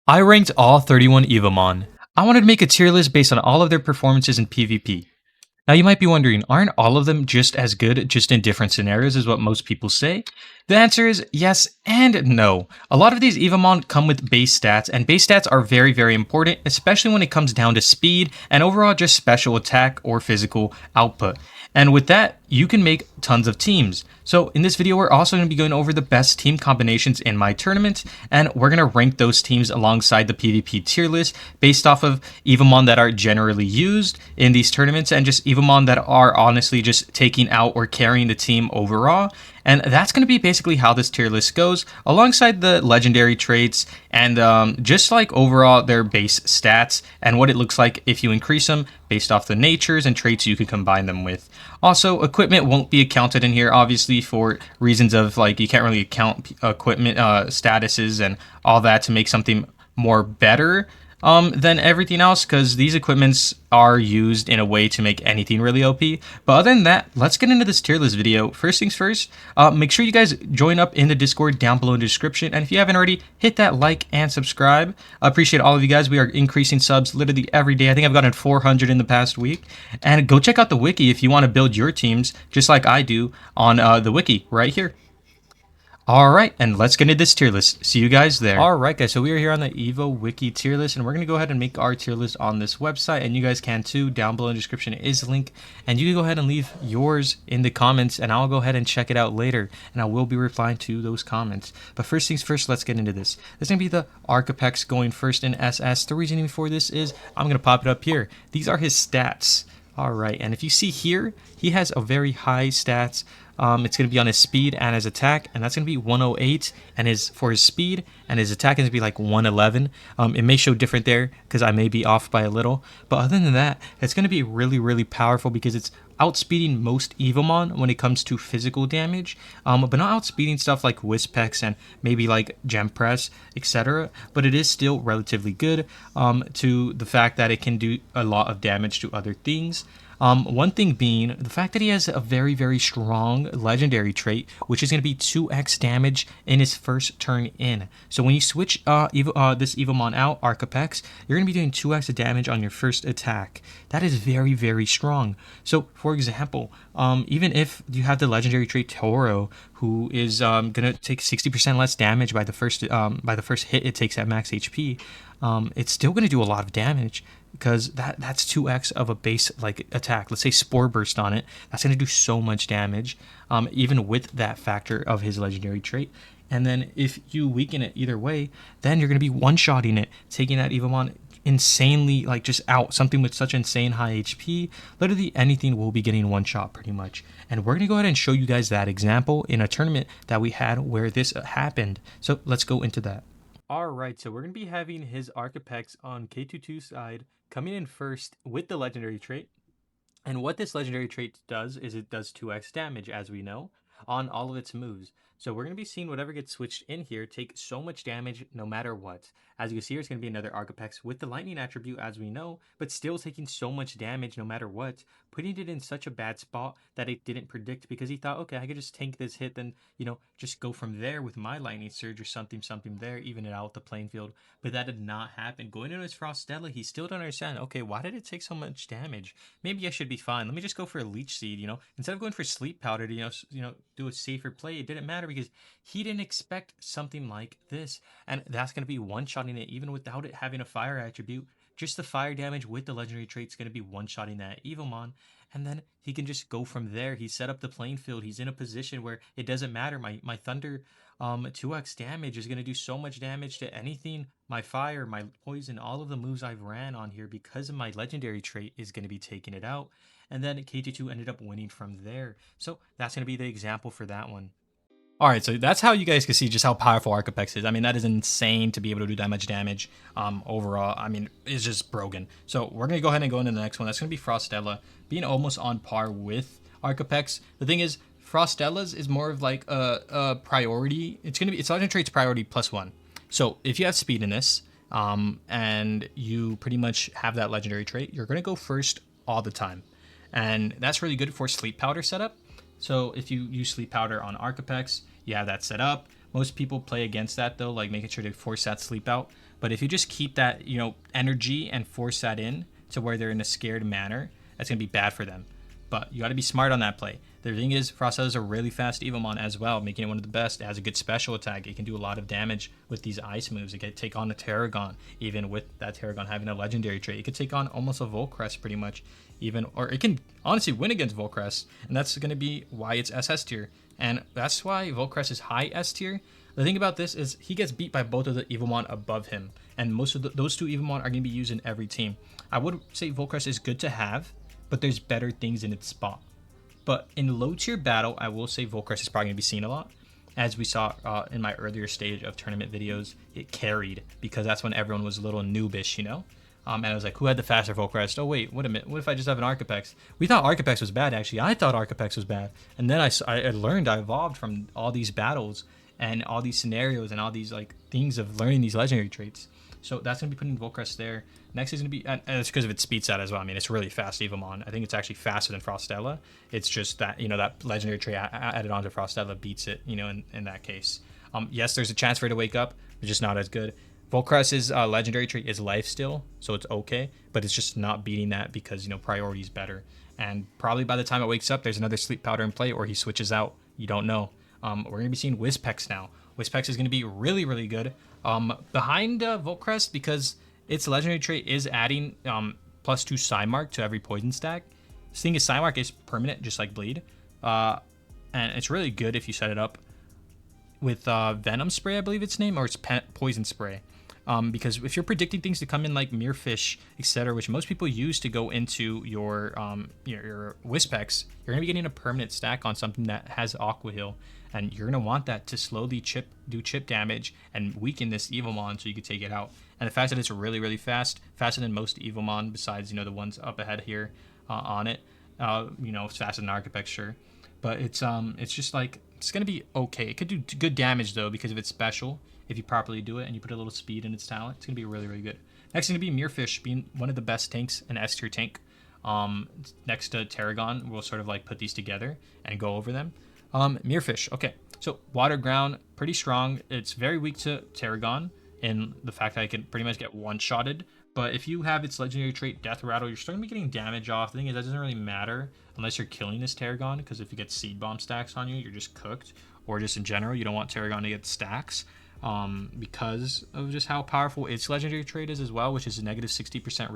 I ranked all 31 Evomon. I wanted to make a tier list based on all of their performances in PvP. Now you might be wondering, aren't all of them just as good, just in different scenarios is what most people say? The answer is yes and no. A lot of these Evomon come with base stats, and base stats are very, very important, especially when it comes down to speed and overall just special attack or physical output. And with that, you can make tons of teams. So in this video, we're also going to be going over the best team combinations in my tournament, and we're going to rank those teams alongside the PvP tier list based off of Evomon that are generally used in these tournaments and just Evomon that are honestly just taking out or carrying the team overall. And that's going to be basically how this tier list goes, alongside the legendary traits and just like overall their base stats and what it looks like if you increase them based off the natures and traits you can combine them with. Also, equipment won't be accounted in here, obviously, for reasons of like you can't really account equipment statuses and all that to make something more better than everything else, because these equipments are used in a way to make anything really OP. But other than that, let's get into this tier list video. First things first, make sure you guys join up in the Discord down below in the description. And if you haven't already, hit that like and subscribe. I appreciate all of you guys. We are increasing subs literally every day. I think I've gotten 400 in the past week. And go check out the wiki if you want to build your teams just like I do on the wiki right here. Alright, and let's get into this tier list. See you guys there. Alright guys, so we are here on the Evo Wiki tier list, and we're going to go ahead and make our tier list on this website, and you guys can too. Down below in the description is a link, and you can go ahead and leave yours in the comments, and I'll go ahead and check it out later, and I will be replying to those comments. But first things first, let's get into this. This is going to be the Archapex going first in SS. The reasoning for this is, I'm going to pop it up here. These are his stats. Alright, and if you see here, he has a very high stats. It's going to be on his speed and his attack, and that's going to be 108 and for his speed, and his attack is going to be like 111. It may show different there because I may be off by a little, but other than that, it's going to be really, really powerful because it's outspeeding most Evomon when it comes to physical damage, but not outspeeding stuff like Wispex and maybe like Gem Press, etc. But it is still relatively good to the fact that it can do a lot of damage to other things. One thing being the fact that he has a very, very strong legendary trait, which is going to be 2x damage in his first turn in. So when you switch this Evomon out, Archapex, you're going to be doing 2x damage on your first attack. That is very, very strong. So for example, even if you have the legendary trait Toro, who is going to take 60% less damage by the first hit it takes at max HP, it's still going to do a lot of damage, because that's 2x of a base like attack. Let's say Spore Burst on it. That's going to do so much damage, even with that factor of his legendary trait. And then if you weaken it either way, then you're going to be one-shotting it, taking that Evomon insanely, like just out. Something with such insane high HP, literally anything will be getting one shot pretty much. And we're going to go ahead and show you guys that example in a tournament that we had where this happened. So let's go into that. Alright, so we're going to be having his Archapex on K22 side coming in first with the legendary trait. And what this legendary trait does is it does 2x damage, as we know, on all of its moves. So we're going to be seeing whatever gets switched in here take so much damage no matter what. As you can see here, it's going to be another Archapex with the lightning attribute, as we know, but still taking so much damage no matter what, putting it in such a bad spot that it didn't predict, because he thought, okay, I could just tank this hit, then, you know, just go from there with my lightning surge or something there, even it out the playing field. But that did not happen. Going into his Frostella, he still don't understand, okay, why did it take so much damage? Maybe I should be fine. Let me just go for a Leech Seed, you know, instead of going for Sleep Powder to, you know, do a safer play. It didn't matter because he didn't expect something like this, and that's going to be one-shotting it even without it having a fire attribute. Just the fire damage with the legendary trait is going to be one-shotting that Evomon, and then he can just go from there. He set up the playing field. He's in a position where it doesn't matter. My Thunder 2x damage is going to do so much damage to anything. My fire, my poison, all of the moves I've ran on here because of my legendary trait is going to be taking it out. And then KT2 ended up winning from there. So that's going to be the example for that one. Alright, so that's how you guys can see just how powerful Archapex is. I mean, that is insane to be able to do that much damage overall. I mean, it's just broken. So we're going to go ahead and go into the next one. That's going to be Frostella, being almost on par with Archapex. The thing is, Frostella's is more of like a priority. It's legendary traits priority +1. So if you have speed in this, and you pretty much have that legendary trait, you're going to go first all the time. And that's really good for Sleep Powder setup. So if you use Sleep Powder on Archapex, you have that set up. Most people play against that though, like making sure to force that sleep out. But if you just keep that, energy and force that in to where they're in a scared manner, that's gonna be bad for them. But you got to be smart on that play. The thing is, Frostella is a really fast Evomon as well, making it one of the best. It has a good special attack. It can do a lot of damage with these ice moves. It can take on a Terragon, even with that Terragon having a legendary trait. It could take on almost a Volcrest pretty much, or it can honestly win against Volcrest, and that's going to be why it's SS tier. And that's why Volcrest is high S tier. The thing about this is he gets beat by both of the Evomon above him, and most of those two Evomon are going to be used in every team. I would say Volcrest is good to have, but there's better things in its spot. But in low tier battle, I will say Volcrest is probably going to be seen a lot. As we saw in my earlier stage of tournament videos, it carried because that's when everyone was a little noobish, and I was like, who had the faster Volcrest? Oh wait, wait a minute. What if I just have an Arcapex? We thought Arcapex was bad, actually. I thought Arcapex was bad. And then I learned, I evolved from all these battles and all these scenarios and all these things of learning these legendary traits. So that's going to be putting Volcrest there. Next is going to be, and it's because of its speed set as well. I mean, it's really fast Evomon. I think it's actually faster than Frostella. It's just that, that legendary trait added onto Frostella beats it, in that case. Yes, there's a chance for it to wake up, but just not as good. Volcrest's legendary trait is life still, so it's okay, but it's just not beating that because, priority is better. And probably by the time it wakes up, there's another sleep powder in play or he switches out. You don't know. We're going to be seeing Whispex now. Whispex is going to be really, really good. Behind Volcrest, because its legendary trait is adding +2 Psymark to every poison stack. Seeing as Psymark is permanent, just like Bleed. And it's really good if you set it up with Venom Spray, I believe its name, or it's Poison Spray. Because if you're predicting things to come in like Mirfish, etc., which most people use to go into your Whispex, you're going to be getting a permanent stack on something that has Aqua Heal. And you're going to want that to slowly do chip damage and weaken this Evomon so you can take it out. And the fact that it's really, really fast, faster than most Evomon besides, the ones up ahead here on it. It's faster than Arcapex, sure. But it's just it's going to be okay. It could do good damage, though, because of its special. If you properly do it and you put a little speed in its talent, it's going to be really, really good. Next is going to be Mirfish, being one of the best tanks, an S tier tank. Next to Terragon, we'll sort of put these together and go over them. Mirfish, okay. So Water Ground, pretty strong. It's very weak to Terragon in the fact that it can pretty much get one-shotted. But if you have its legendary trait Death Rattle, you're still going to be getting damage off. The thing is, that doesn't really matter unless you're killing this Terragon, because if you get Seed Bomb stacks on you, you're just cooked. Or just in general, you don't want Terragon to get stacks because of just how powerful its legendary trait is as well, which is a negative 60%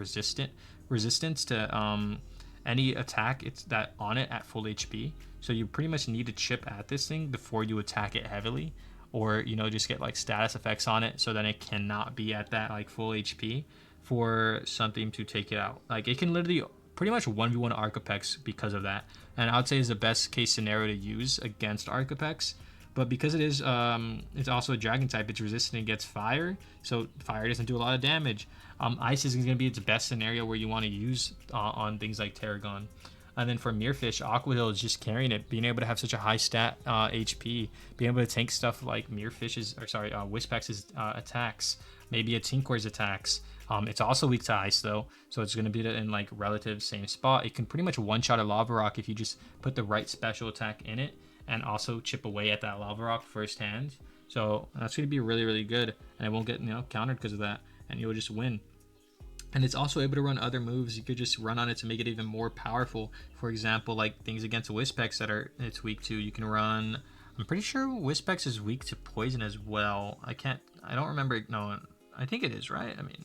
resistance to any attack it's that on it at full HP. So you pretty much need to chip at this thing before you attack it heavily, or just get status effects on it so that it cannot be at that full HP for something to take it out. It can literally pretty much 1v1 Arcapex because of that, and I would say is the best case scenario to use against Arcapex. But because it is, it's also a dragon type, it's resistant against fire, so fire doesn't do a lot of damage. Ice is going to be its best scenario where you want to use on things like Terragon. And then for Mirfish, Aqua Heal is just carrying it, being able to have such a high stat HP, being able to tank stuff like Wispex's attacks, maybe a Tinkor's attacks. It's also weak to ice though, so it's going to be in relative same spot. It can pretty much one-shot a Lava Rock if you just put the right special attack in it, and also chip away at that Lava Rock firsthand. So that's going to be really, really good, and it won't get countered because of that, and you'll just win. And it's also able to run other moves. You could just run on it to make it even more powerful. For example, things against Whispex that it's weak to. You can run. I'm pretty sure Whispex is weak to poison as well. I don't remember. No, I think it is, right? I mean,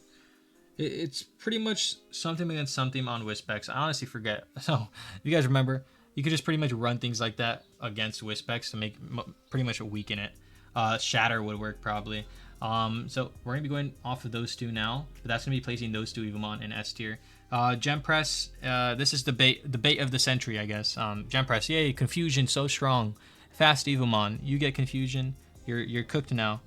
it's pretty much something against something on Whispex. I honestly forget. So if you guys remember, you could just pretty much run things like that against Whispex to make pretty much weaken it. Shatter would work probably. So we're gonna be going off of those two now, but that's gonna be placing those two Evomon in S tier. Gem Press, this is the bait of the century, I guess. Gem Press, yay, Confusion, so strong. Fast Evomon, you get Confusion, you're cooked now.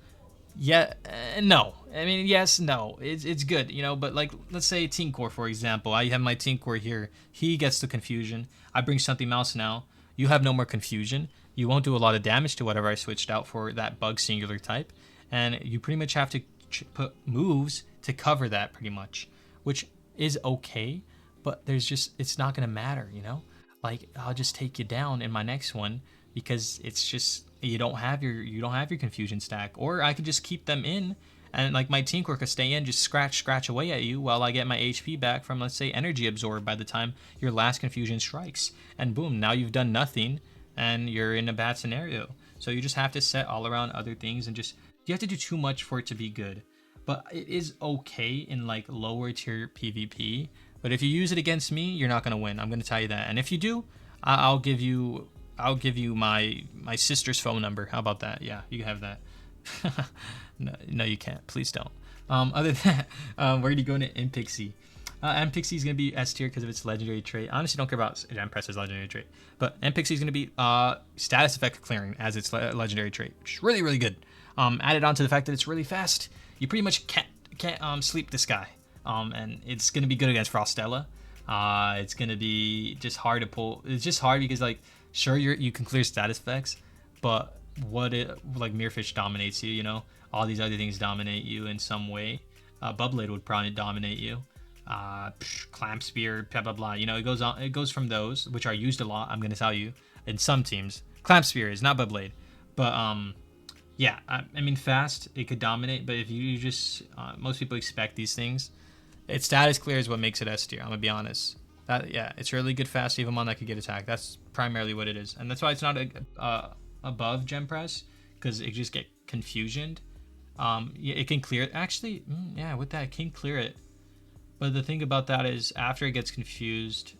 Yeah, no. I mean, yes, no. It's good, but let's say Tinkor, for example. I have my Tinkor here. He gets the Confusion. I bring something else now. You have no more Confusion. You won't do a lot of damage to whatever I switched out for that bug singular type. And you pretty much have to put moves to cover that pretty much, which is okay, but it's not going to matter, I'll just take you down in my next one because it's just you don't have your confusion stack, or I could just keep them in, and like my Tinker could stay in, just scratch away at you while I get my HP back from, let's say, energy absorb by the time your last confusion strikes, and boom, now you've done nothing and you're in a bad scenario. So you just have to set all around other things, and just you have to do too much for it to be good. But it is okay in like lower tier PvP. But if you use it against me, you're not gonna win. I'm gonna tell you that. And if you do, I'll give you my sister's phone number. How about that? Yeah, you can have that. No, you can't. Please don't. Other than that, where are you going to Mpixie? Mpixie is going to be S tier because of its legendary trait. I honestly don't care about Empress's legendary trait, but Mpixie is going to be status effect clearing as its legendary trait, which is really, really good. Added on to the fact that it's really fast, you pretty much can't sleep this guy. And it's going to be good against Frostella. It's going to be just hard to pull. It's just hard because, like, sure, you can clear status effects, but like Mirfish dominates you, you know? All these other things dominate you in some way. Bubblade would probably dominate you. Clamp Spear, blah blah blah. You know, it goes from those, which are used a lot. I'm gonna tell you, in some teams, Clamp Spear is not Bubblade, but yeah. I mean, fast it could dominate, but if you just most people expect these things. Its status clear is what makes it S tier. I'm gonna be honest. Yeah, it's really good fast Evomon that could get attacked. That's primarily what it is, and that's why it's not above Gem Press, because it just get confusioned. Yeah, it can clear it. Actually, yeah, with that, it can clear it. But the thing about that is, after it gets confused,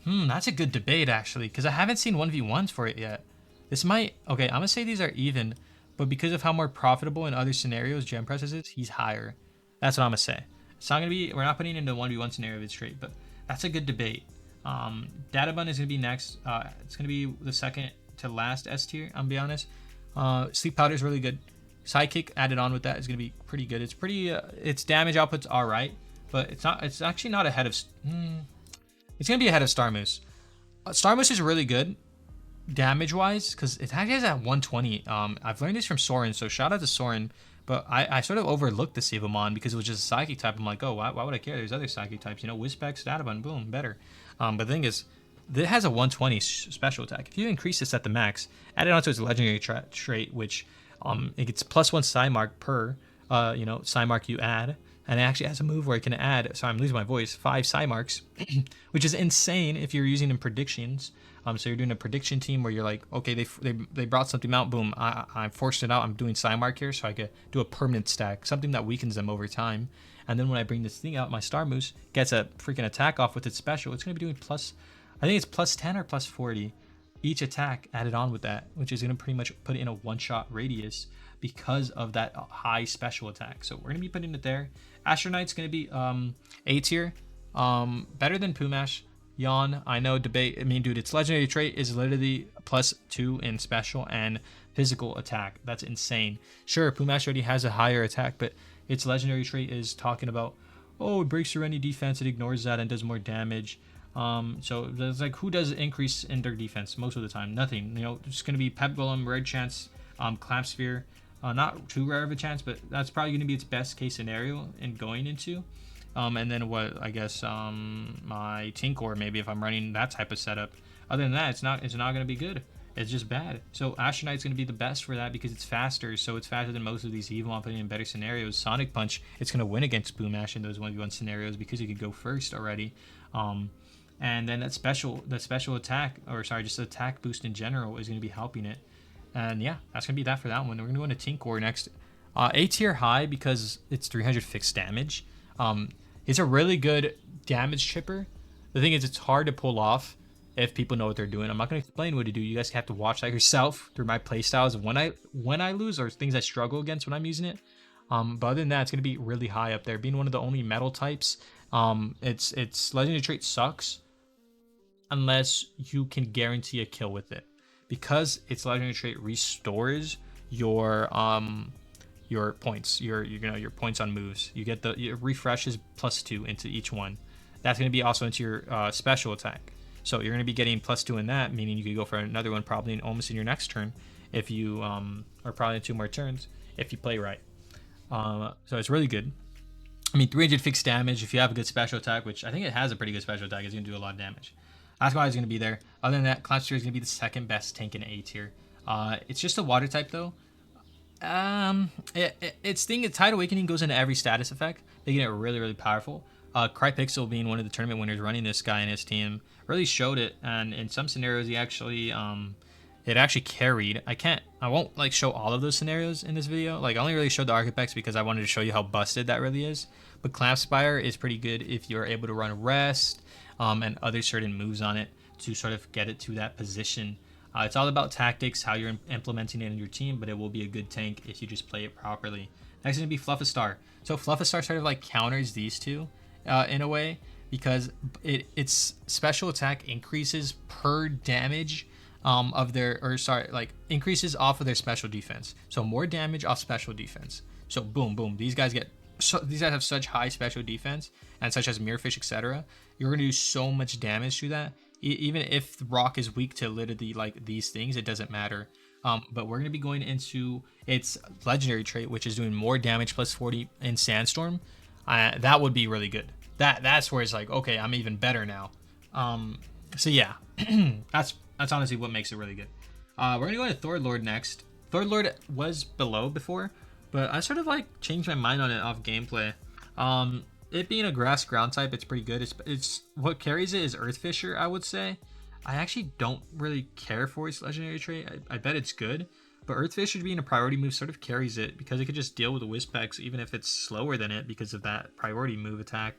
that's a good debate actually, because I haven't seen 1v1s for it yet. This might, okay, I'm gonna say these are even, but because of how more profitable in other scenarios Gem Press is, he's higher. That's what I'm gonna say. It's not gonna be, we're not putting it in the 1v1 scenario of its trait, but that's a good debate. Databun is gonna be next. It's gonna be the second to last S tier, I'm gonna be honest. Sleep Powder is really good. Sidekick added on with that is going to be pretty good. It's pretty, its damage output's all right, but it's actually not ahead of, it's going to be ahead of Star Moose. Star Moose is really good damage wise because it actually has at 120. I've learned this from Soren, so shout out to Soren, but I sort of overlooked this Evomon because it was just a psychic type. I'm like, oh, why would I care? There's other psychic types, you know, Whispex, Databun, boom, better. But the thing is, it has a 120 special attack. If you increase this at the max, add it onto its legendary trait, which it gets +1 Psymark per, Psymark you add, and it actually has a move where it can add, sorry, I'm losing my voice, 5 Psymarks, which is insane if you're using in predictions. So you're doing a prediction team where you're like, okay, they brought something out, boom, I forced it out, I'm doing Psymark here, so I could do a permanent stack, something that weakens them over time. And then when I bring this thing out, my Star Moose gets a freaking attack off with its special. It's going to be doing I think it's +10 or +40. Each attack added on with that, which is going to pretty much put it in a one-shot radius because of that high special attack. So we're going to be putting it there. Astronite's going to be A tier, better than Pumash. Yawn, I know, debate. I mean, dude, its legendary trait is literally +2 in special and physical attack. That's insane. Sure, Pumash already has a higher attack, but its legendary trait is talking about, oh, it breaks through any defense, it ignores that and does more damage. So there's like, who does increase in their defense most of the time? Nothing. You know, it's going to be Pep Golem, rare chance, Clamp Sphere, not too rare of a chance, but that's probably going to be its best case scenario in going into. And then what, I guess, my Tinkor, maybe if I'm running that type of setup. Other than that, it's not going to be good. It's just bad. So Astronite's going to be the best for that because it's faster. So it's faster than most of these Evomon, putting in better scenarios. Sonic Punch, it's going to win against Boomash in those 1v1 scenarios because you could go first already. And then that special attack, or sorry, just attack boost in general is going to be helping it. And yeah, that's going to be that for that one. We're going to go into Tinkor next. A tier high because it's 300 fixed damage. It's a really good damage chipper. The thing is, it's hard to pull off if people know what they're doing. I'm not going to explain what to do. You guys have to watch that yourself through my playstyles of when I lose or things I struggle against when I'm using it. But other than that, it's going to be really high up there. Being one of the only metal types, its legendary trait sucks unless you can guarantee a kill with it, because its legendary trait restores your points, your points on moves. You get it refreshes +2 into each one. That's going to be also into your special attack. So you're going to be getting +2 in that, meaning you could go for another one probably almost in your next turn if you or probably in 2 more turns if you play right. So it's really good. I mean, 300 fixed damage if you have a good special attack, which I think it has a pretty good special attack. It's going to do a lot of damage. That's why it's going to be there. Other than that, Clamp Sphere is going to be the second best tank in A tier. It's just a water type though. Its thing, Tide Awakening goes into every status effect, making it really, really powerful. Crypixel, being one of the tournament winners running this guy in his team, really showed it, and in some scenarios he actually it actually carried. I won't like show all of those scenarios in this video. Like I only really showed the Archepex because I wanted to show you how busted that really is. But Clamp Spire is pretty good if you're able to run Rest and other certain moves on it to sort of get it to that position. It's all about tactics, how you're implementing it in your team, but it will be a good tank if you just play it properly. Next is going to be Fluffastar. So Fluffastar sort of like counters these two in a way, because its special attack increases per damage of their, or sorry, like increases off of their special defense. So more damage off special defense. So boom, boom. These guys have such high special defense, and such as Mirrorfish, etc. You're going to do so much damage to that. Even if the rock is weak to literally like these things, it doesn't matter. But we're going to be going into its legendary trait, which is doing more damage plus 40 in Sandstorm. That would be really good. That's where it's like, okay, I'm even better now. So yeah, that's honestly what makes it really good. We're going to go into Thor Lord next. Thor Lord was below before, but I sort of like changed my mind on it off gameplay. It being a grass ground type, it's pretty good. It's what carries it is Earth Fisher, I would say. I actually don't really care for its legendary trait. I bet it's good, but Earth Fisher being a priority move sort of carries it because it could just deal with the Wispex even if it's slower than it because of that priority move attack.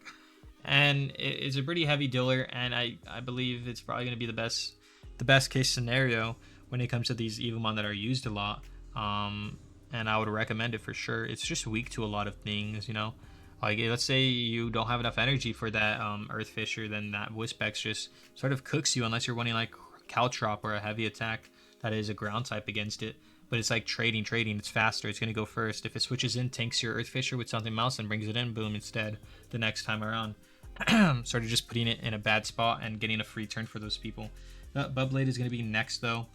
And it's a pretty heavy dealer, and I believe it's probably going to be the best case scenario when it comes to these Evomon that are used a lot. And I would recommend it for sure. It's just weak to a lot of things, you know. Like, let's say you don't have enough energy for that Earth Fisher, then that Wispex just sort of cooks you unless you're running like Caltrop or a heavy attack that is a ground type against it. But it's like trading. It's faster. It's going to go first. If it switches in, tanks your Earth Fisher with something else and brings it in, boom, it's dead the next time around. Sort of just putting it in a bad spot and getting a free turn for those people. Bubblade is going to be next, though.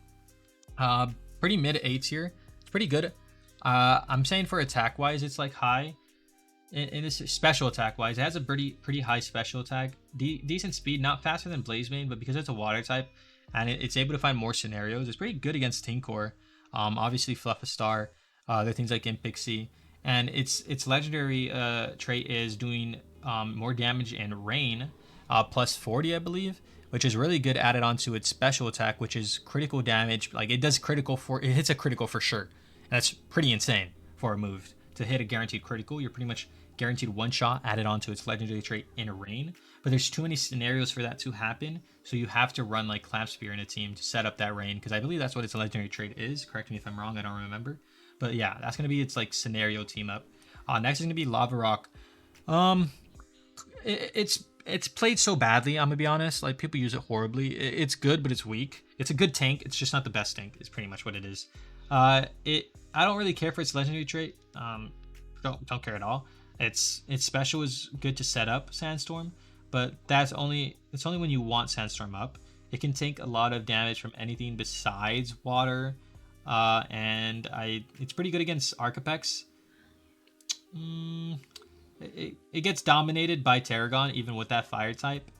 Pretty mid A tier. It's pretty good. I'm saying for attack-wise, it's like high. In this special attack wise, it has a pretty high special attack, decent speed, not faster than Blazebane, but because it's a water type and it's able to find more scenarios, it's pretty good against Tinkor. Obviously Fluffastar, other things like Impixie, and its legendary trait is doing more damage in Rain, plus 40, I believe, which is really good added onto its special attack, which is critical damage. Like it hits a critical for sure, and that's pretty insane for a move. To hit a guaranteed critical, you're pretty much guaranteed one shot added onto its legendary trait in Rain. But there's too many scenarios for that to happen, so you have to run like Clamp Spear in a team to set up that Rain, because I believe that's what its legendary trait is. Correct me if I'm wrong, I don't remember. But yeah, that's going to be its like scenario team up. Next is going to be Lava Rock. It's played so badly, I'm going to be honest. Like, people use it horribly. It's good, but it's weak. It's a good tank. It's just not the best tank, is pretty much what it is. I don't really care for its legendary trait. Don't care at all. Its special is good to set up Sandstorm, but it's only when you want Sandstorm up. It can take a lot of damage from anything besides water, and it's pretty good against Archepex. It gets dominated by Tarragon even with that fire type.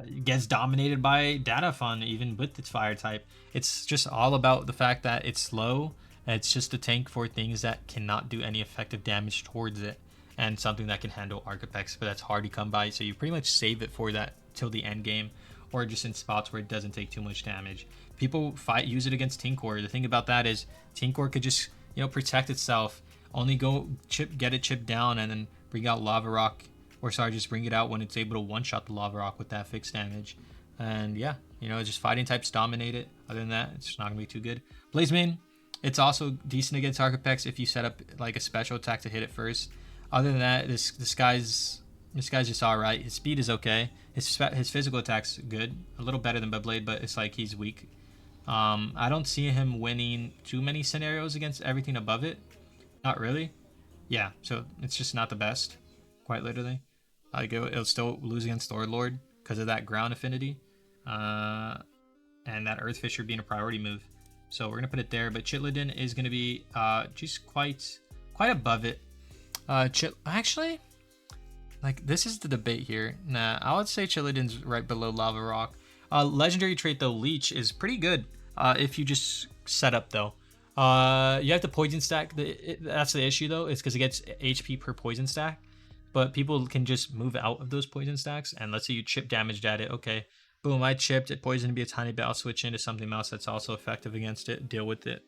It gets dominated by Datafun even with its fire type. It's just all about the fact that it's slow. It's just a tank for things that cannot do any effective damage towards it, and something that can handle Archepex, but that's hard to come by, so you pretty much save it for that till the end game, or just in spots where it doesn't take too much damage. People use it against Tinkor. The thing about that is Tinkor could just, you know, protect itself, only go get it chipped down, and then bring out Lava Rock, or sorry, just bring it out when it's able to one-shot the Lava Rock with that fixed damage. And yeah, you know, just fighting types dominate it. Other than that, it's not gonna be too good. Blazebane, it's also decent against Archepex if you set up like a special attack to hit it first. Other than that, this guy's just alright. His speed is okay. His physical attack's good, a little better than Beyblade, but it's like he's weak. I don't see him winning too many scenarios against everything above it. Not really. Yeah, so it's just not the best, quite literally. Like it'll still lose against Thor Lord because of that ground affinity, and that Earth Fisher being a priority move. So we're gonna put it there, but Chitlodon is gonna be just quite above it. Actually, like this is the debate here. Nah, I would say Chitlodon's right below Lava Rock. Legendary trait though, Leech is pretty good if you just setup though. You have to poison stack. That's the issue though. It's because it gets HP per poison stack. But people can just move out of those poison stacks. And let's say you chip damaged at it. Okay, boom, I chipped it. Poison to be a tiny bit. I'll switch into something else that's also effective against it. Deal with it.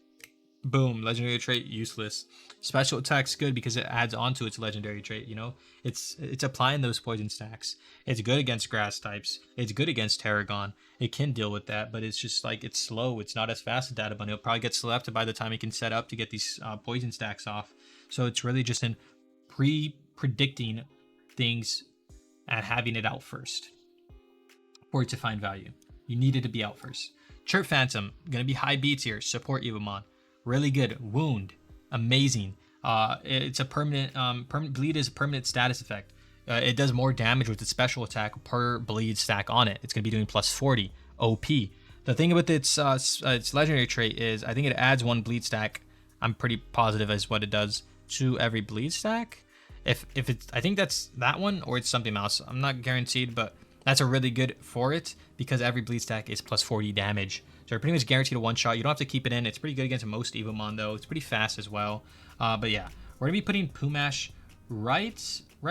Boom, legendary trait useless. Special attack's good because it adds on to its legendary trait, you know? It's applying those poison stacks. It's good against grass types. It's good against Tarragon. It can deal with that, but it's just like it's slow. It's not as fast as Data Bundle. It'll probably get selected by the time it can set up to get these poison stacks off. So it's really just in predicting things and having it out first for it to find value. You need it to be out first. Chirp Phantom, gonna be high B tier, support Evomon. Really good. Wound, amazing. It's a permanent bleed is a permanent status effect. It does more damage with its special attack per bleed stack on it. It's gonna be doing plus 40 OP. The thing with its legendary trait is I think it adds 1 bleed stack. I'm pretty positive as what it does to every bleed stack. If it's, I think that's that one or it's something else. I'm not guaranteed, but that's a really good for it because every bleed stack is plus 40 damage. So you're pretty much guaranteed a one shot. You don't have to keep it in. It's pretty good against most Evomon though. It's pretty fast as well. But yeah, we're gonna be putting Pumash right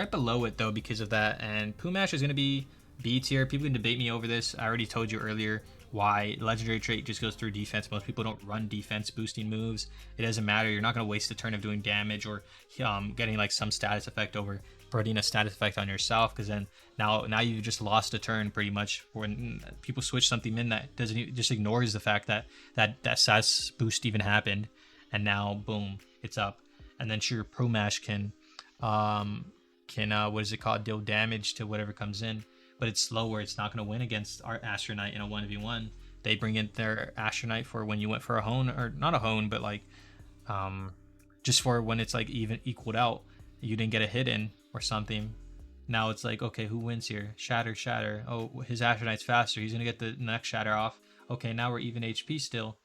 below it though because of that. And Pumash is gonna be B tier. People can debate me over this. I already told you earlier why legendary trait just goes through defense. Most people don't run defense boosting moves. It doesn't matter. You're not going to waste a turn of doing damage or getting like some status effect over putting a status effect on yourself, because then now you just lost a turn pretty much when people switch something in that doesn't, just ignores the fact that status boost even happened, and now boom, it's up. And then sure, Pumash can what is it called, deal damage to whatever comes in, but it's slower. It's not going to win against our Astronite in a 1v1. They bring in their Astronite for when you went for a hone, or not a hone, but like just for when it's like even equaled out, you didn't get a hit in or something. Now it's like, okay, who wins here? Shatter. Oh, his Astronite's faster. He's going to get the next Shatter off. Okay, now we're even HP still.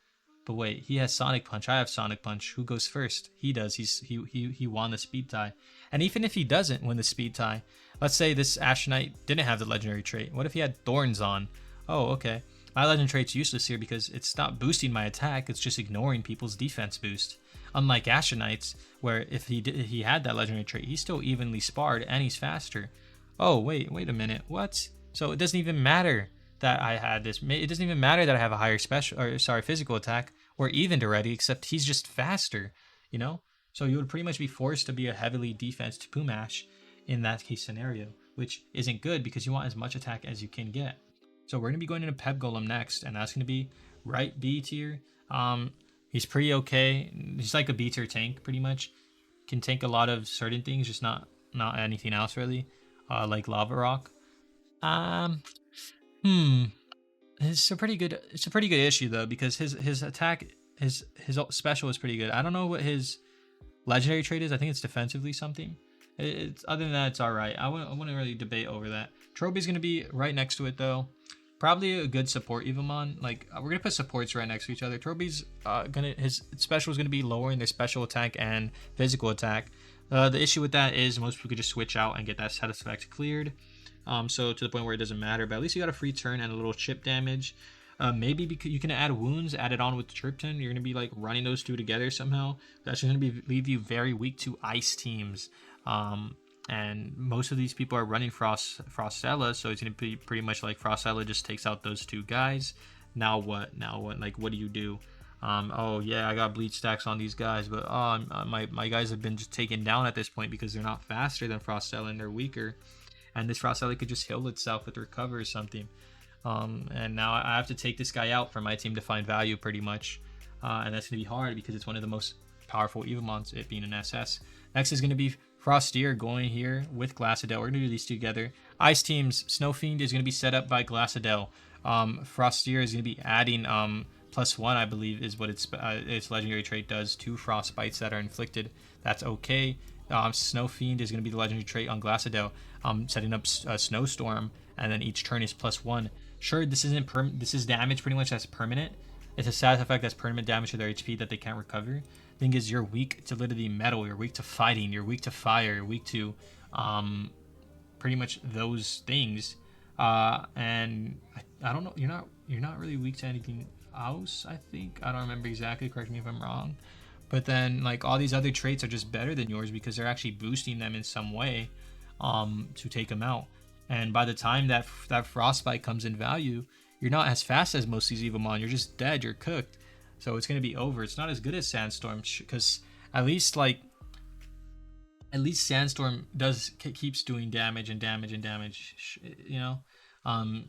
But wait, he has Sonic Punch. I have Sonic Punch. Who goes first? He does. He won the speed tie. And even if he doesn't win the speed tie, let's say this Astronite didn't have the legendary trait. What if he had Thorns on? Oh, okay. My legendary trait's useless here because it's not boosting my attack. It's just ignoring people's defense boost. Unlike Astronites, where if he had that legendary trait, he's still evenly sparred and he's faster. Oh, wait a minute. What? So it doesn't even matter that I had this. It doesn't even matter that I have a higher physical attack. We're evened already, except he's just faster, you know? So you would pretty much be forced to be a heavily defense Pumash in that case scenario, which isn't good because you want as much attack as you can get. So we're going to be going into Pep Golem next, and that's going to be right B tier. He's pretty okay. He's like a B tier tank, pretty much. Can tank a lot of certain things, just not anything else really, like Lava Rock. It's a pretty good issue though, because his attack, his special is pretty good. I don't know what his legendary trait is. I think it's defensively something. It's other than that, it's all right. I wouldn't really debate over that. Troby's gonna be right next to it though. Probably a good support Evomon. Like we're gonna put supports right next to each other. Troby's his special is gonna be lowering their special attack and physical attack. The issue with that is most people could just switch out and get that status effect cleared. So to the point where it doesn't matter, but at least you got a free turn and a little chip damage. Maybe because you can add wounds, add it on with Chirp Turn. You're gonna be like running those two together somehow. That's gonna leave you very weak to ice teams. And most of these people are running Frostella, so it's gonna be pretty much like Frostella just takes out those two guys. Now what? Like what do you do? Oh yeah, I got bleach stacks on these guys, but my guys have been just taken down at this point because they're not faster than Frostella and they're weaker. And this Frostella could just heal itself with recover or something. And now I have to take this guy out for my team to find value pretty much. And that's going to be hard because it's one of the most powerful Evomons, it being an SS. Next is going to be Frostier going here with Glassadel. We're going to do these together. Ice teams, Snow Fiend is going to be set up by Glassadel. Frostier is going to be adding +1, I believe, is what its legendary trait does to frost bites that are inflicted. That's okay. Snow Fiend is going to be the legendary trait on Glassadel, setting up a snowstorm, and then each turn is +1. Sure, this isn't this is damage pretty much that's permanent. It's a status effect that's permanent damage to their HP that they can't recover. Thing is, you're weak to literally metal, you're weak to fighting, you're weak to fire, you're weak to pretty much those things. And I don't know, you're not really weak to anything Aus, I think. I don't remember exactly, correct me if I'm wrong. But then like all these other traits are just better than yours because they're actually boosting them in some way to take them out. And by the time that frostbite comes in value, you're not as fast as most of these Evomon. You're just dead, you're cooked. So it's going to be over. It's not as good as Sandstorm because at least Sandstorm keeps doing damage and damage and damage, you know.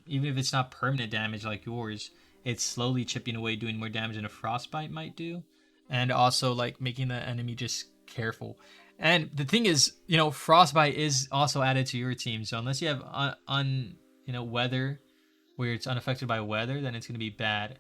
Even if it's not permanent damage like yours, it's slowly chipping away, doing more damage than a frostbite might do, and also like making the enemy just careful. And the thing is, you know, frostbite is also added to your team. So unless you have weather, where it's unaffected by weather, then it's gonna be bad,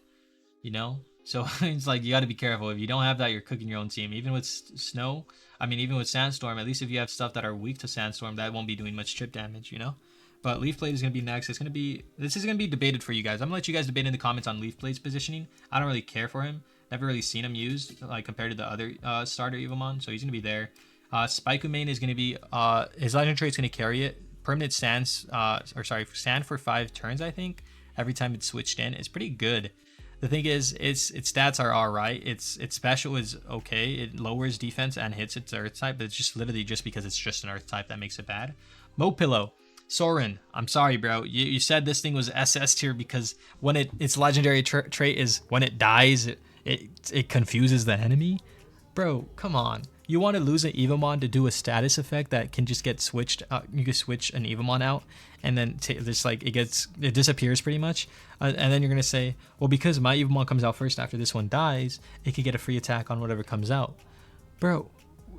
you know. So it's like you got to be careful. If you don't have that, you're cooking your own team. Even with snow, I mean, even with sandstorm, at least if you have stuff that are weak to sandstorm, that won't be doing much chip damage, you know. But leaf blade is gonna be next. This is gonna be debated for you guys. I'm gonna let you guys debate in the comments on leaf blade's positioning. I don't really care for him. Never really seen him used like compared to the other starter Evomon, so he's gonna be there. Spike-O-Main is gonna be his legend trait's gonna carry it. Permanent sand for 5 turns, I think. Every time it's switched in, it's pretty good. The thing is, its stats are alright. Its special is okay. It lowers defense and hits its earth type, but it's just literally just because it's just an earth type that makes it bad. Mo Pillow. Soren, I'm sorry, bro. You said this thing was SS tier because when its legendary trait is when it dies, it confuses the enemy. Bro, come on. You want to lose an Evomon to do a status effect that can just get switched. You can switch an Evomon out, and then it disappears pretty much. And then you're gonna say, well, because my Evomon comes out first after this one dies, it could get a free attack on whatever comes out. Bro,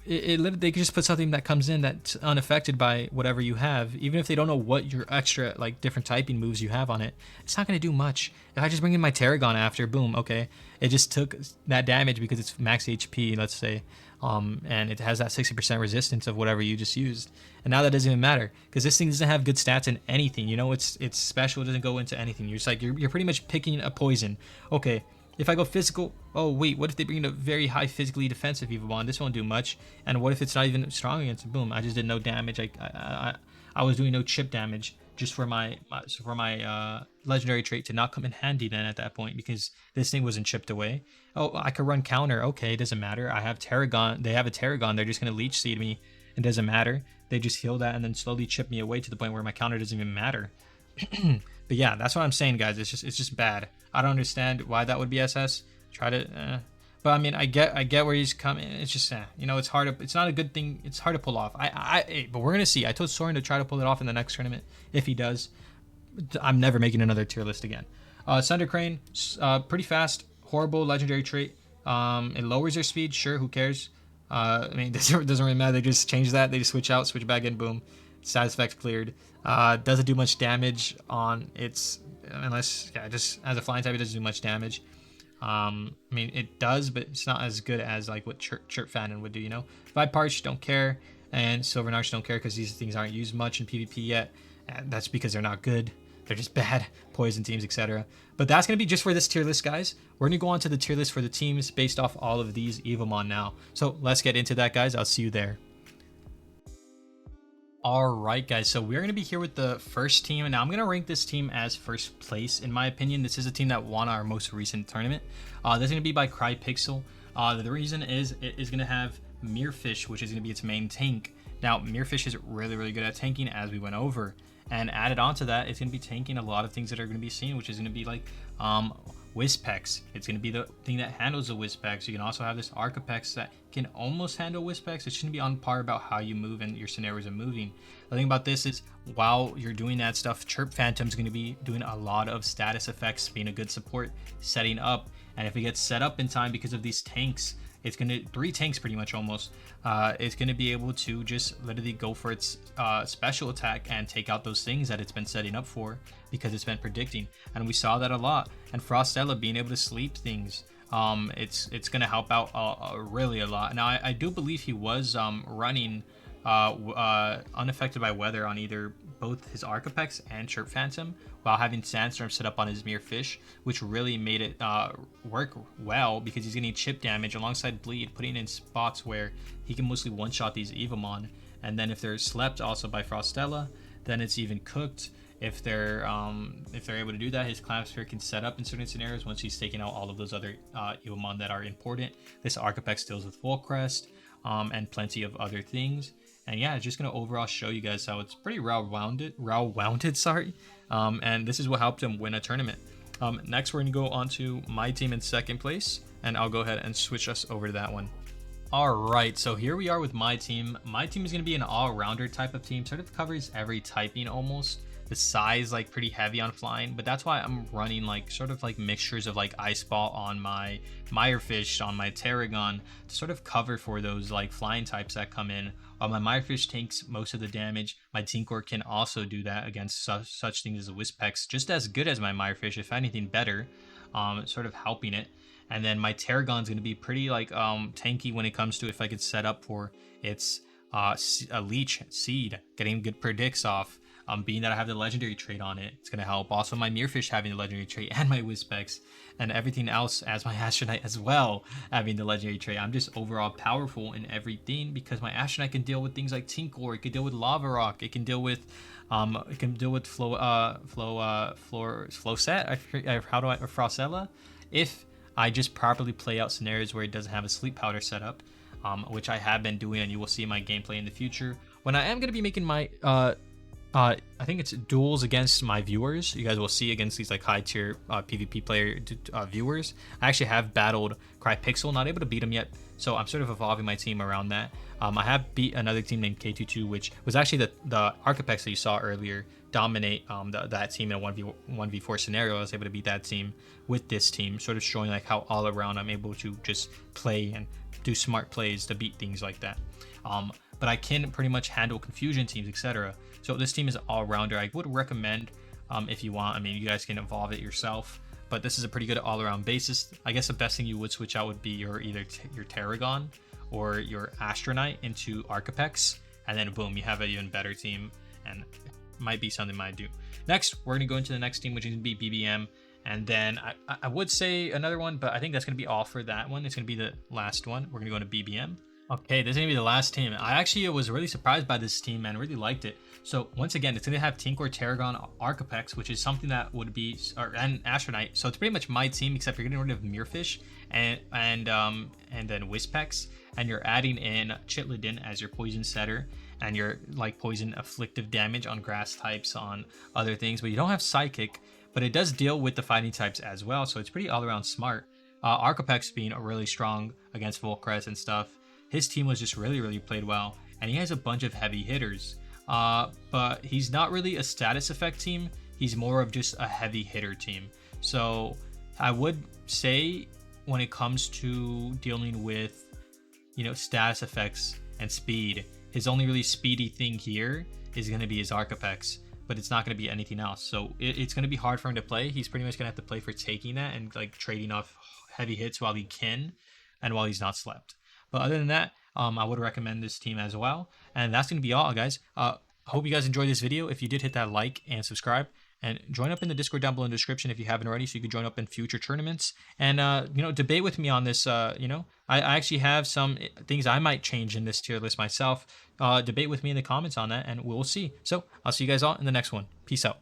they could just put something that comes in that's unaffected by whatever you have, even if they don't know what your extra like different typing moves you have on it. It's not gonna do much. If I just bring in my Tarragon after, boom, okay, it just took that damage because it's max HP, let's say, and it has that 60% resistance of whatever you just used. And now that doesn't even matter because this thing doesn't have good stats in anything. You know, it's special, it doesn't go into anything. You're just like you're pretty much picking a poison. Okay. If I go physical, oh wait, what if they bring in a very high physically defensive Evomon? This won't do much. And what if it's not even strong against it? Boom, I just did no damage. I was doing no chip damage just for my legendary trait to not come in handy then at that point because this thing wasn't chipped away. Oh, I could run counter. Okay, it doesn't matter. I have Tarragon. They have a Tarragon. They're just going to leech seed me. It doesn't matter. They just heal that and then slowly chip me away to the point where my counter doesn't even matter. But yeah, that's what I'm saying, guys. It's just bad. I don't understand why that would be SS. Try to, but I mean, I get where he's coming. It's just, you know, it's hard to. It's not a good thing. It's hard to pull off. But we're gonna see. I told Soren to try to pull it off in the next tournament. If he does, I'm never making another tier list again. Thunder Crane, pretty fast, horrible legendary trait. It lowers their speed. Sure, who cares? I mean, it doesn't really matter. They just change that. They just switch out, switch back in, boom. Status effect cleared. Doesn't do much damage on its just as a flying type it doesn't do much damage. I mean it does, but it's not as good as like what Chirp Fanon would do, you know. Viparch don't care, and Silver Narch don't care because these things aren't used much in PvP yet, and that's because they're not good. They're just bad poison teams, etc. But that's gonna be just for this tier list, guys. We're gonna go on to the tier list for the teams based off all of these Evomon now. So let's get into that, guys. I'll see you there. Alright guys, so we're going to be here with the first team, and now I'm going to rank this team as first place. In my opinion, this is a team that won our most recent tournament. This is going to be by Crypixel. The reason is it is going to have Mirfish, which is going to be its main tank. Now, Mirfish is really good at tanking, as we went over. And added on to that, it's going to be tanking a lot of things that are going to be seen, which is going to be like Wispex. It's going to be the thing that handles the Wispex. You can also have this Arcapex that can almost handle Wispex. It shouldn't be on par about how you move and your scenarios are moving. The thing about this is while you're doing that stuff, Chirp Phantom's going to be doing a lot of status effects, being a good support, setting up. And if it gets set up in time because of these tanks, it's going to 3 tanks pretty much almost. It's going to be able to just literally go for its special attack and take out those things that it's been setting up for because it's been predicting. And we saw that a lot. And Frostella being able to sleep things, it's going to help out really a lot. Now, I do believe he was running unaffected by weather on either both his Arcapex and Chirp Phantom while having Sandstorm set up on his Mirfish, which really made it work well because he's getting chip damage alongside bleed, putting in spots where he can mostly one-shot these Evomon. And then if they're slept also by Frostella, then it's even cooked. if they're able to do that, his clamp sphere can set up in certain scenarios once he's taking out all of those other Evomon that are important. This Archapex deals with Full Crest and plenty of other things. And yeah, it's just gonna overall show you guys how it's pretty well-rounded, sorry. And this is what helped him win a tournament. Next, we're gonna go on to my team in second place, and I'll go ahead and switch us over to that one. Alright, so here we are with my team. My team is going to be an all-rounder type of team, sort of covers every typing almost. The size like pretty heavy on flying, but that's why I'm running like sort of like mixtures of like Ice Ball on my Mirefish, on my Tarragon, to sort of cover for those like flying types that come in. My Mirefish takes most of the damage. My Tinkor can also do that against such things as a Wispex, just as good as my Mirefish, if anything better, sort of helping it. And then my Tarragon's going to be pretty like tanky when it comes to if I could set up for its a Leech Seed, getting good predicts off. Being that I have the legendary trait on it, it's going to help. Also, my Mirfish having the legendary trait and my Wispex and everything else as my Astronite as well having the legendary trait. I'm just overall powerful in everything because my Astronite can deal with things like Tinkor, it can deal with Lava Rock, it can deal with Frosella. If I just properly play out scenarios where it doesn't have a sleep powder set up, which I have been doing, and you will see in my gameplay in the future. When I am going to be making my, I think it's duels against my viewers, you guys will see against these like high tier PvP player viewers. I actually have battled Crypixel, not able to beat him yet, so I'm sort of evolving my team around that. I have beat another team named K22, which was actually the Archapex that you saw earlier dominate that team in a 1v4 scenario. I was able to beat that team with this team, sort of showing like how all around I'm able to just play and do smart plays to beat things like that. But I can pretty much handle confusion teams, etc. So this team is an all-rounder. I would recommend, if you want, I mean, you guys can evolve it yourself, but this is a pretty good all-around basis. I guess the best thing you would switch out would be your either your Tarragon or your Astronite into Archapex, and then boom, you have an even better team, and it might be something I might do. Next, we're gonna go into the next team, which is gonna be BBM, and then I would say another one, but I think that's gonna be all for that one. It's gonna be the last one. We're gonna go into BBM. Okay, this is gonna be the last team. I actually was really surprised by this team and really liked it. So once again, it's gonna have Tinkor, Tarragon, Archapex, which is something that would be, and Astronite. So it's pretty much my team, except you're getting rid of Mirfish and then Wispex, and you're adding in Chitlidin as your poison setter, and your like poison afflictive damage on grass types, on other things. But you don't have Psychic, but it does deal with the fighting types as well. So it's pretty all around smart. Archapex being really strong against Volcrest and stuff. His team was just really played well, and he has a bunch of heavy hitters, but he's not really a status effect team. He's more of just a heavy hitter team. So I would say when it comes to dealing with, you know, status effects and speed, his only really speedy thing here is going to be his Archapex, but it's not going to be anything else. So it's going to be hard for him to play. He's pretty much going to have to play for taking that and like trading off heavy hits while he can and while he's not slept. But other than that, I would recommend this team as well. And that's going to be all, guys. I hope you guys enjoyed this video. If you did, hit that like and subscribe. And join up in the Discord down below in the description if you haven't already, so you can join up in future tournaments. And, you know, debate with me on this. You know, I actually have some things I might change in this tier list myself. Debate with me in the comments on that, and we'll see. So I'll see you guys all in the next one. Peace out.